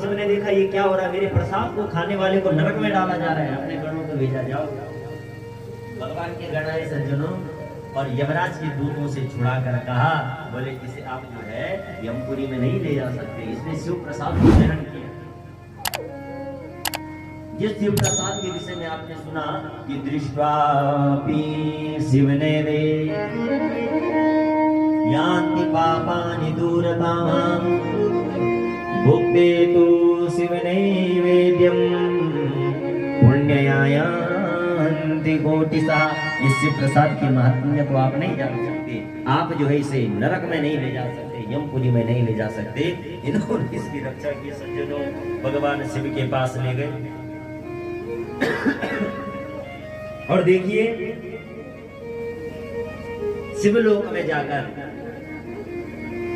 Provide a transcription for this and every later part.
शिव ने देखा ये क्या हो रहा है, मेरे प्रसाद को खाने वाले को नरक में डाला जा रहा है, अपने गणों को भेजा, जाओ। भगवान के गण आए सज्जनों, और यमराज के दूतों से छुड़ा कर कहा, बोले इसे आप जो है यमपुरी में नहीं ले जा सकते, इसने शिव प्रसाद को ग्रहण किया। जिस शिव प्रसाद के विषय में आपने सुना कि दृष्ट्वापि शिवने वे यान्ति पापानि दूरताम् भुक्ते तु शिवनैवेद्यं पुण्ययान्ति कोटिसा। इस शिव प्रसाद की महात्म्य को आप नहीं जान सकते, आप जो है इसे नरक में नहीं ले जा सकते, यमपुरी में नहीं ले जा सकते। इन्होंने इसकी रक्षा की सज्जनों, भगवान शिव के पास ले गए और देखिए शिवलोक में जाकर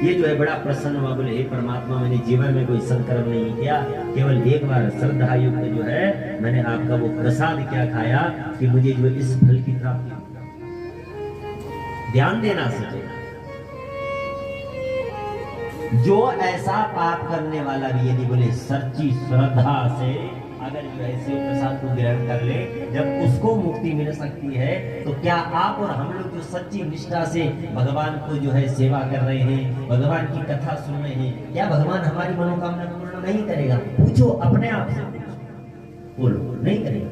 ये जो है बड़ा प्रसन्न हुआ, बोले हे परमात्मा, मैंने जीवन में कोई सत्कर्म नहीं किया, केवल एक बार श्रद्धा युक्त जो है मैंने आपका वो प्रसाद क्या खाया कि मुझे जो इस फल की प्राप्ति। ध्यान देना सचेगा, जो ऐसा पाप करने वाला भी यदि बोले सच्ची श्रद्धा से अगर जो है शिव प्रसाद को ग्रहण कर ले, जब उसको मुक्ति मिल सकती है, तो क्या आप और हम लोग जो सच्ची निष्ठा से भगवान को जो है सेवा कर रहे हैं, भगवान की कथा सुन रहे हैं, क्या भगवान हमारी मनोकामना पूर्ण नहीं करेगा? पूछो अपने आप से, बोलो नहीं करेगा।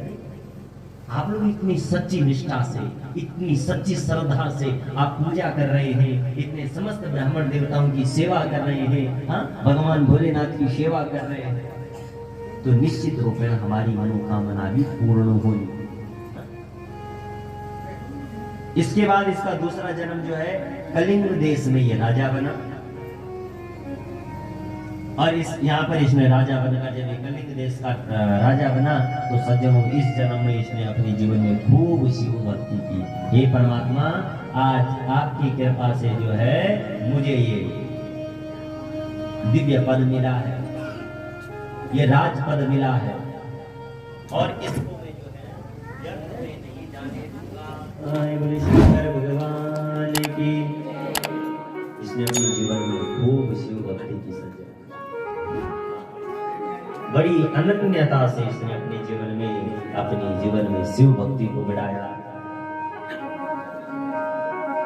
आप लोग इतनी सच्ची निष्ठा से, इतनी सच्ची श्रद्धा से आप पूजा कर रहे हैं, इतने समस्त ब्राह्मण देवताओं की सेवा कर रहे हैं, हाँ भगवान भोलेनाथ की सेवा कर रहे हैं, तो निश्चित रूप में हमारी मनोकामना भी पूर्ण होगी। इसके बाद इसका दूसरा जन्म जो है कलिंग देश में ये राजा बना, और इस यहाँ पर इसने राजा बनकर जब कलिंग देश का राजा बना, तो सज्जनों इस जन्म में इसने अपने जीवन में खूब शिव भक्ति की। हे परमात्मा, आज आपकी कृपा से जो है मुझे ये दिव्य पद मिला है, ये राजपद मिला है, और इसको मैं जो है व्यर्थ में नहीं जाने दूंगा। बोले शंकर भगवान की। इसने अपने जीवन में खूब शिव भक्ति की सज्जन, बड़ी अनन्यता से इसने अपने जीवन में शिव भक्ति को बढ़ाया।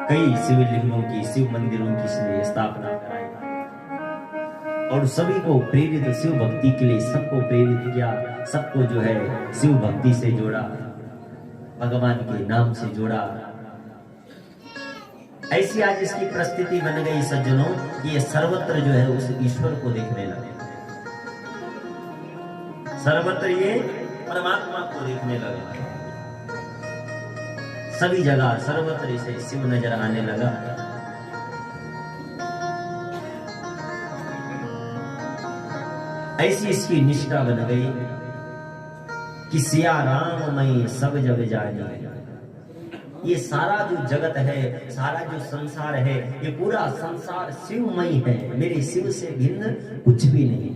कई शिवलिंगों की, शिव मंदिरों की इसने स्थापना कराई और सभी को प्रेरित शिव भक्ति के लिए सबको प्रेरित किया, सबको जो है शिव भक्ति से जोड़ा, भगवान के नाम से जोड़ा। ऐसी आज इसकी परिस्थिति बन गई सज्जनों, ये सर्वत्र जो है उस ईश्वर को देखने लगे, सर्वत्र ये परमात्मा को देखने लगे, सभी जगह सर्वत्र इसे शिव नजर आने लगा। ऐसी इसकी निष्ठा बन गई कि सिया राम मैं सब जग जाने। ये सारा जो जगत है, सारा जो संसार है, ये पूरा संसार शिवमय है, मेरे शिव से भिन्न कुछ भी नहीं,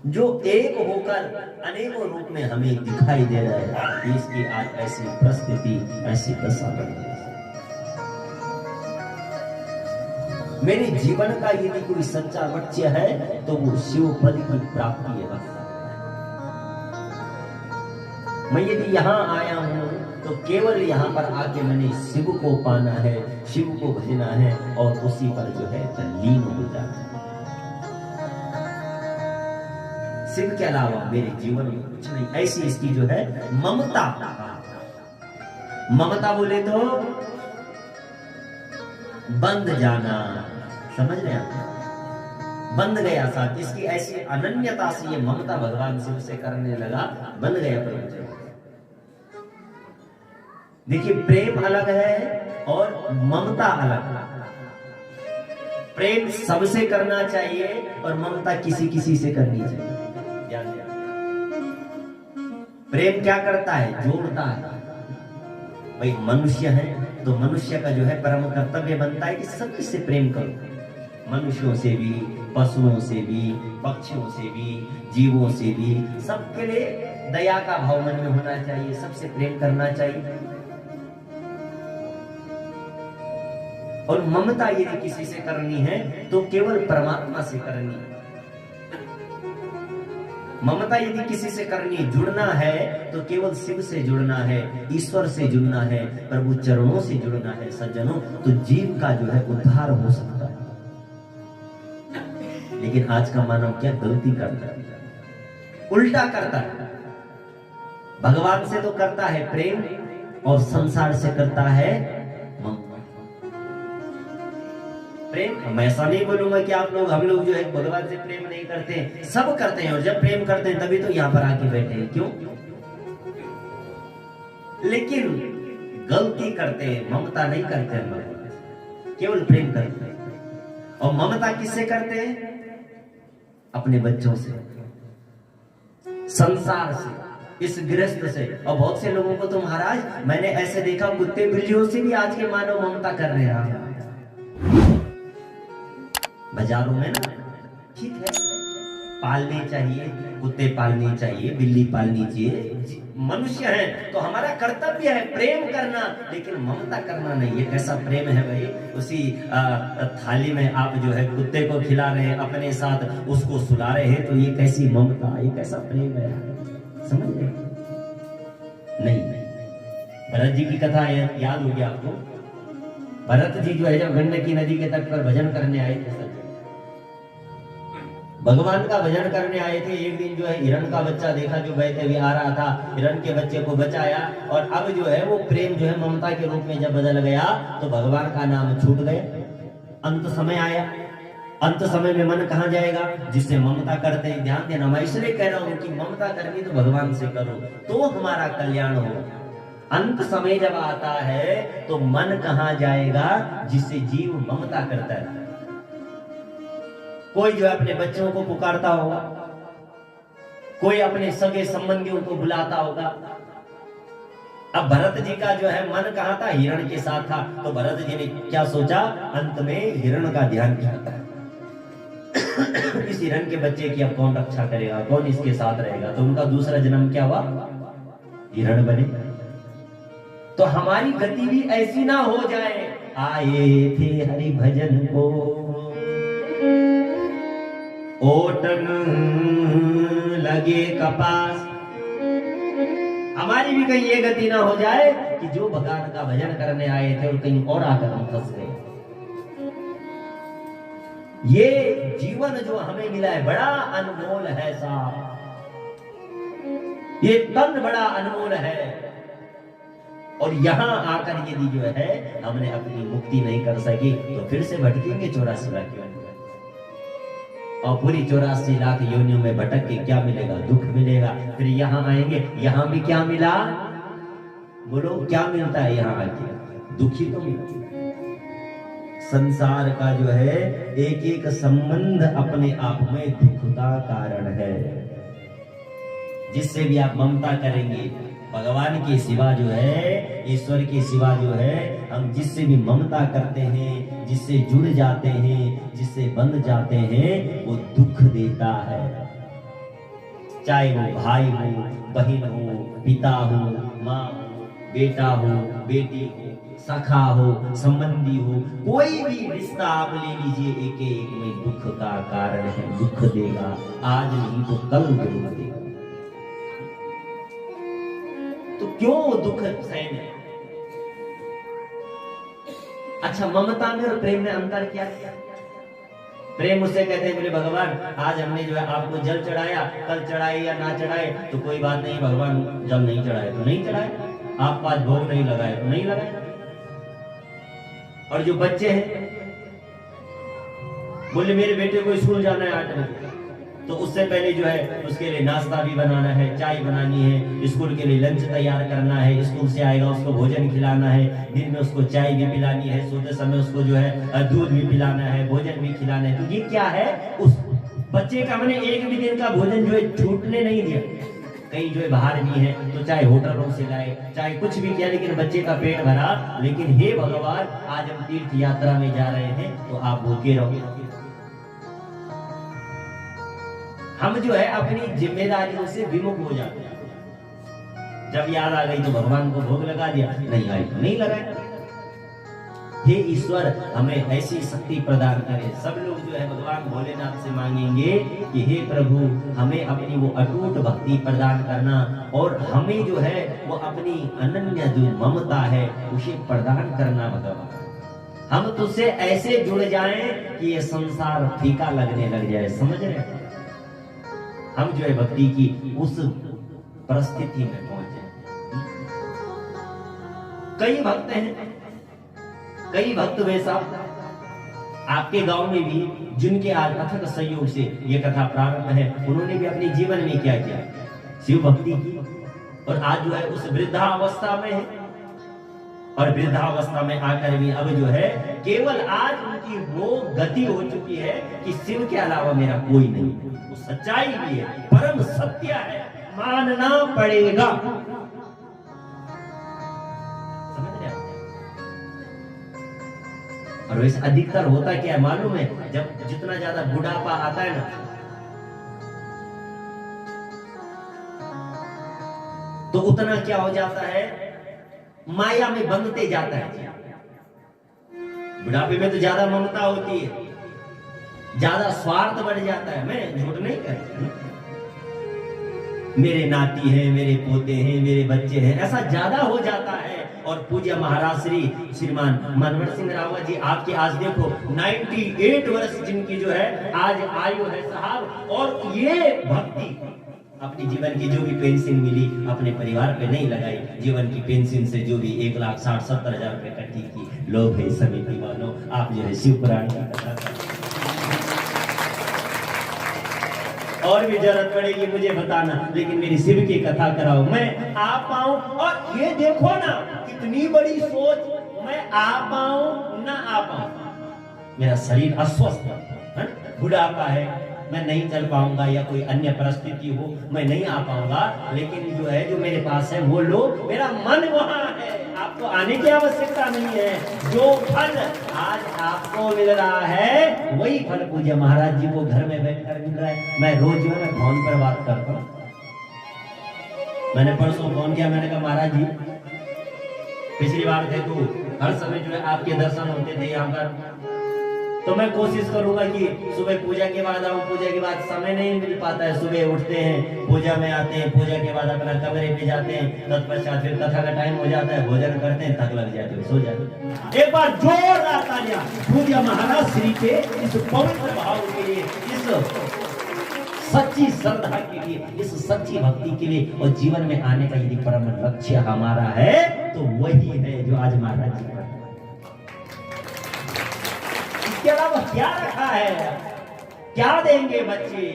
जो एक होकर अनेकों रूप में हमें दिखाई दे रहा है। इसकी आज ऐसी परिस्थिति, ऐसी दशा बन गई। मेरे जीवन का यदि कोई सच्चा लक्ष्य है तो वो शिव पद की प्राप्ति है। मैं यदि यहाँ आया हूँ तो केवल यहाँ पर आके मैंने शिव को पाना है, शिव को भजना है और उसी पर जो है तल्लीन हो जाना है। शिव के अलावा मेरे जीवन में कुछ नहीं। ऐसी इसकी जो है ममता, ममता बोले तो बंद जाना, समझ रहे हैं, बंद गया साथ। इसकी ऐसी अनन्यता से ये ममता भगवान शिव से करने लगा, बन गया प्रभु। देखिए प्रेम अलग है और ममता अलग। प्रेम सबसे करना चाहिए और ममता किसी किसी से करनी चाहिए। प्रेम क्या करता है? जोड़ता है। भाई मनुष्य है तो मनुष्य का जो है परम कर्तव्य बनता है कि सभी से प्रेम करो, मनुष्यों से भी, पशुओं से भी, पक्षियों से भी, जीवों से भी, सबके लिए दया का भाव मन में होना चाहिए, सबसे प्रेम करना चाहिए। और ममता यदि किसी से करनी है तो केवल परमात्मा से करनी, ममता यदि किसी से करनी, जुड़ना है तो केवल शिव से जुड़ना है, ईश्वर से जुड़ना है, प्रभु चरणों से जुड़ना है सज्जनों, तो जीव का जो है उद्धार हो सकता है। लेकिन आज का मानव क्या गलती करता है, उल्टा करता है। भगवान से तो करता है प्रेम और संसार से करता है प्रेम। मैं ऐसा नहीं बोलूंगा कि आप लोग, हम लोग जो है भगवान से प्रेम नहीं करते, सब करते हैं, और जब प्रेम करते हैं तभी तो यहाँ पर आके बैठे हैं। क्यों? लेकिन गलती करते हैं, ममता नहीं करते हैं, केवल प्रेम करते हैं। और ममता किससे करते हैं? अपने बच्चों से, संसार से, इस गृहस्थ से। और बहुत से लोगों को तो महाराज मैंने ऐसे देखा, कुत्ते बिल्लियों से भी आज के मानव ममता कर रहे हैं बाजारों में ना। ठीक है, पालने चाहिए, कुत्ते पालने चाहिए, बिल्ली पालनी चाहिए, मनुष्य है तो हमारा कर्तव्य है प्रेम करना, लेकिन ममता करना नहीं। ये कैसा प्रेम है भाई? उसी थाली में आप जो है कुत्ते को खिला रहे हैं, अपने साथ उसको सुला रहे हैं, तो ये कैसी ममता, ये कैसा प्रेम है? समझ रहे? नहीं। भरत जी की कथा याद होगी आपको। भरत जी जो है जब गंडकी नदी के तट पर भजन करने आए थे, भगवान का भजन करने आए थे। एक दिन जो है हिरण का बच्चा देखा जो बहते हुए आ रहा था, हिरण के बच्चे को बचाया, और अब जो है वो प्रेम जो है ममता के रूप में जब बदल गया तो भगवान का नाम छूट गया। अंत समय आया, अंत समय में मन कहाँ जाएगा? जिससे ममता करते हैं। ध्यान देना, मैं इसलिए कह रहा हूँ कि ममता करनी तो भगवान से करो तो हमारा कल्याण हो। अंत समय जब आता है तो मन कहाँ जाएगा? जिससे जीव ममता करता है। कोई जो है अपने बच्चों को पुकारता होगा, कोई अपने सगे संबंधियों को बुलाता होगा। अब भरत जी का जो है मन कहाँ था? हिरण के साथ था। तो भरत जी ने क्या सोचा? अंत में हिरण का ध्यान किया। इस हिरण के बच्चे की अब कौन रक्षा करेगा, कौन इसके साथ रहेगा? तो उनका दूसरा जन्म क्या हुआ? हिरण बने। तो हमारी गति भी ऐसी ना हो जाए, आए थे हरि भजन को ओटन लगे कपास। हमारी भी कहीं ये गति ना हो जाए कि जो भगवान का भजन करने आए थे और कहीं और आकर हम फंस गए। ये जीवन जो हमें मिला है बड़ा अनमोल है साहब, ये तन बड़ा अनमोल है। और यहाँ आकर यदि जो है हमने अपनी मुक्ति नहीं कर सकी तो फिर से भटकेंगे 84 लाख योनियों, और पूरी 84 लाख योनियों में भटक के क्या मिलेगा? दुख मिलेगा। फिर यहाँ आएंगे, यहाँ भी क्या मिला? बोलो क्या मिलता है यहाँ आके? दुखी तो मिलता। संसार का जो है एक एक संबंध अपने आप में दुख का कारण है। जिससे भी आप ममता करेंगे, भगवान के सिवा जो है, ईश्वर के सिवा जो है, हम जिससे भी ममता करते हैं, जिससे जुड़ जाते हैं, जिससे बंध जाते हैं, वो दुख देता है। चाहे वो भाई हो, बहन हो, पिता हो, माँ हो, बेटा हो, बेटी हो, सखा हो, संबंधी हो, कोई भी रिश्ता आप ले लीजिए, एक एक में दुख का कारण है। दुख देगा, आज नहीं तो कल जरूर देगा। तो क्यों दुख सहन है? अच्छा, ममता में और प्रेम में अंतर क्या है? प्रेम उसे कहते हैं, बोले भगवान आज हमने जो है आपको जल चढ़ाया, कल चढ़ाए या ना चढ़ाए तो कोई बात नहीं, भगवान जल नहीं चढ़ाए तो नहीं चढ़ाए, आप पास भोग नहीं लगाए तो नहीं लगाए। और जो बच्चे हैं, बोले मेरे बेटे को स्कूल जाना है 8 बजे, तो उससे पहले जो है उसके लिए नाश्ता भी बनाना है, चाय बनानी है, स्कूल के लिए लंच तैयार करना है, स्कूल से आएगा उसको भोजन खिलाना है, दिन में उसको चाय भी पिलानी है, सोते समय उसको जो है दूध भी पिलाना है, भोजन भी खिलाना है। तो ये क्या है? उस बच्चे का मैंने एक भी दिन का भोजन जो है छूटने नहीं दिया। कहीं जो है बाहर भी है तो चाहे होटलों से लाए, चाहे कुछ भी किया, लेकिन बच्चे का पेट भरा। लेकिन हे भगवान, आज हम तीर्थ यात्रा में जा रहे हैं तो आप भूखे रहो। हम जो है अपनी जिम्मेदारियों से विमुख हो जाते हैं। जब याद आ गई तो भगवान को भोग लगा दिया, नहीं आई तो नहीं लगाया। हे ईश्वर हमें ऐसी शक्ति प्रदान करे। सब लोग जो है भगवान भोलेनाथ से मांगेंगे कि हे प्रभु हमें अपनी वो अटूट भक्ति प्रदान करना और हमें जो है वो अपनी अनन्य जो ममता है उसे प्रदान करना भगवान। हम तुझसे ऐसे जुड़ जाएं कि ये संसार फीका लगने लग जाए। समझ रहे हैं? हम जो है भक्ति की उस परिस्थिति में पहुंचे। कई भक्त हैं, कई भक्त वैसा आपके गांव में भी जिनके आज अथक सहयोग से ये कथा प्रारंभ है, उन्होंने भी अपने जीवन में क्या किया, शिव भक्ति की और आज जो है उस वृद्धावस्था में है और वृद्धावस्था में आकर भी अब जो है केवल आज उनकी वो गति हो चुकी है कि शिव के अलावा मेरा कोई नहीं। वो सच्चाई भी है, परम सत्य है, मानना पड़ेगा। और वैसे अधिकतर होता क्या है मालूम है, जब जितना ज्यादा बुढ़ापा आता है ना तो उतना क्या हो जाता है, माया में बंधते जाता है। बुढ़ापे में तो ज्यादा ममता होती है, ज्यादा स्वार्थ बढ़ जाता है। मैं झूठ नहीं कहता, मेरे नाती हैं, मेरे पोते हैं, मेरे बच्चे हैं, ऐसा ज्यादा हो जाता है। और पूज्य महाराज श्रीमान मनोहर सिंह रावत जी आपके आज देखो 98 वर्ष जिनकी जो है आज आयु है साहब, और ये भक्ति अपनी जीवन की जो भी पेंशन मिली अपने परिवार पे नहीं लगाई। जीवन की पेंशन से जो भी 1,60,70,000 रुपए इकट्ठी की। लोग है समिति वालों, आप जो है शिव पुराण की कथा और भी जरूरत पड़ेगी मुझे बताना, लेकिन मेरी शिव की कथा कराओ, मैं आ पाऊं। और ये देखो ना कितनी बड़ी सोच, मैं आ पाऊं ना आ पाऊं, मेरा शरीर अस्वस्थ है, बुढ़ापा है, मैं नहीं चल पाऊंगा या कोई अन्य परिस्थिति हो मैं नहीं आ पाऊंगा, लेकिन जो है जो मेरे पास है वो लो, मेरा मन वहां है। आपको आने की आवश्यकता नहीं है। जो फल आज आपको मिल रहा है वही फल पूज्य महाराज जी को घर में बैठकर मिल रहा है। मैं रोज जो है फोन पर बात करता हूँ। मैंने परसों फोन किया, मैंने कहा महाराज जी पिछली बार थे तो हर समय जो है आपके दर्शन होते थे यहाँ पर, तो मैं कोशिश करूंगा कि सुबह पूजा के बाद आऊं। पूजा के बाद समय नहीं मिल पाता है, सुबह उठते हैं, पूजा में आते हैं, पूजा के बाद अपना कमरे पे जाते हैं, तत्पश्चात फिर कथा का टाइम हो जाता है, भोजन करते हैं, थक लग जाते हैं, सो जाते हैं। एक बार जोरदार तालियां पूज्य महाराज श्री के इस पवित्र भाव के लिए, इस सच्ची श्रद्धा के लिए, इस सच्ची भक्ति के लिए और जीवन में आने का यदि परम लक्ष्य हमारा है तो वही है जो आज महाराज जी के अलावा क्या रखा है, क्या देंगे बच्चे,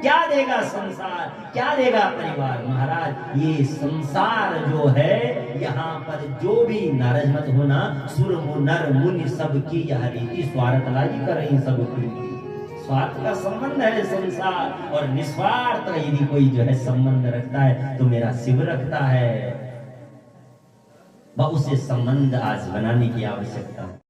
क्या देगा संसार, क्या देगा परिवार। महाराज ये संसार जो है यहाँ पर जो भी नाराजमत होना, सुर नर मुनि सब की यह रीति स्वार्थ लागी कर रही सब प्रीति। स्वार्थ का संबंध है संसार, और निस्वार्थ यदि कोई जो है संबंध रखता है तो मेरा शिव रखता है। उसे संबंध आज बनाने की आवश्यकता है।